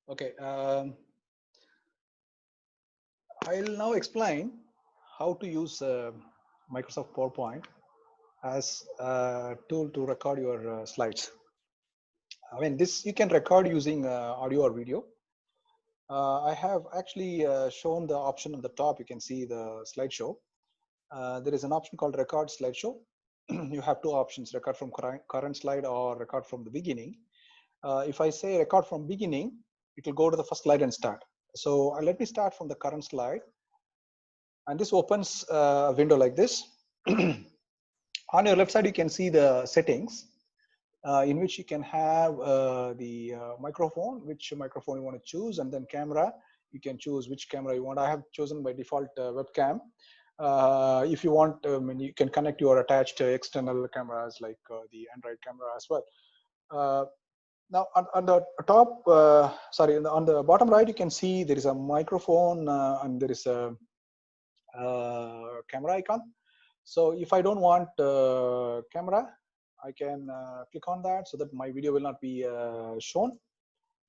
Okay, I'll now explain how to use Microsoft PowerPoint as a tool to record your slides. I mean, this you can record using audio or video. I have actually shown the option on the top. You can see the slideshow. There is an option called record slideshow. You have two options: record from current slide or record from the beginning. If I say record from beginning, it will go to the first slide and start. So let me start from the current slide. And this opens a window like this. On your left side, you can see the settings in which you can have the microphone, which microphone you want to choose, and then camera. You can choose which camera you want. I have chosen by default webcam. If you want, you can connect your attached external cameras like the Android camera as well. Now on the top, sorry, on the bottom right, you can see there is a microphone and there is a camera icon. So if I don't want camera, I can click on that so that my video will not be shown.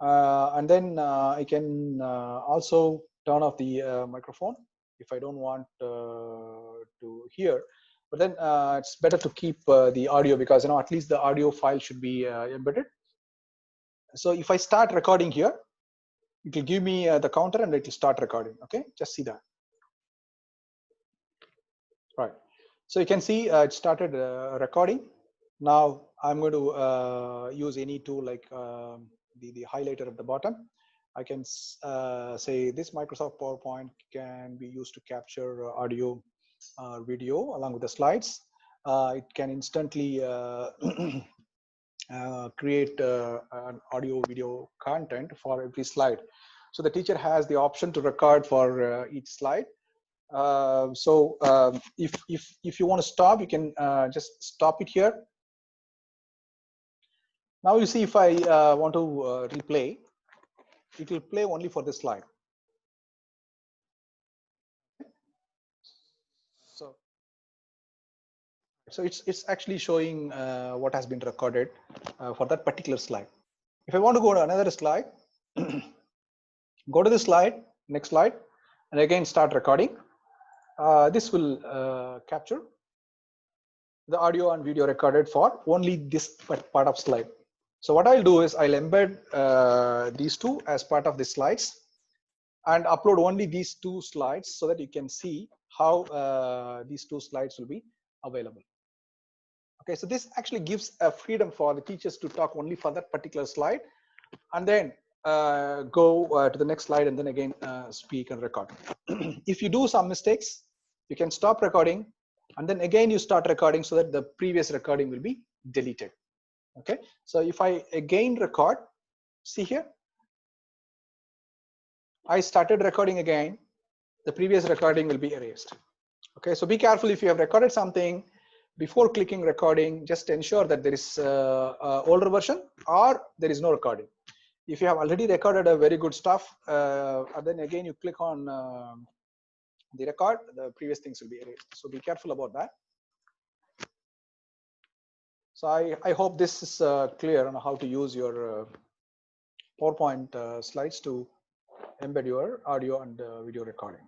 And then I can also turn off the microphone if I don't want to hear. But then it's better to keep the audio because at least the audio file should be embedded. So if I start recording here, it will give me the counter and it will start recording. Okay, just see that. Right. So you can see it started recording. Now I'm going to use any tool like the highlighter at the bottom. I can say this Microsoft PowerPoint can be used to capture audio, video along with the slides. It can instantly create an audio video content for every slide. So the teacher has the option to record for each slide. If you want to stop, you can just stop it here. Now you see if I want to replay, it will play only for this slide. So it's actually showing what has been recorded for that particular slide. If I want to go to another slide, go to the slide, next slide, and again start recording. This will capture the audio and video recorded for only this part of slide. So what I'll do is I'll embed these two as part of the slides and upload only these two slides so that you can see how these two slides will be available. Okay, so this actually gives a freedom for the teachers to talk only for that particular slide and then go to the next slide and then again speak and record. If you do some mistakes, you can stop recording and then again you start recording so that the previous recording will be deleted. Okay, so if I again record, see here, I started recording again, the previous recording will be erased. Okay, so be careful if you have recorded something. Before clicking recording, just ensure that there is an older version or there is no recording. If you have already recorded a very good stuff, and then again you click on the record, the previous things will be erased. So be careful about that. So I hope this is clear on how to use your PowerPoint slides to embed your audio and video recording.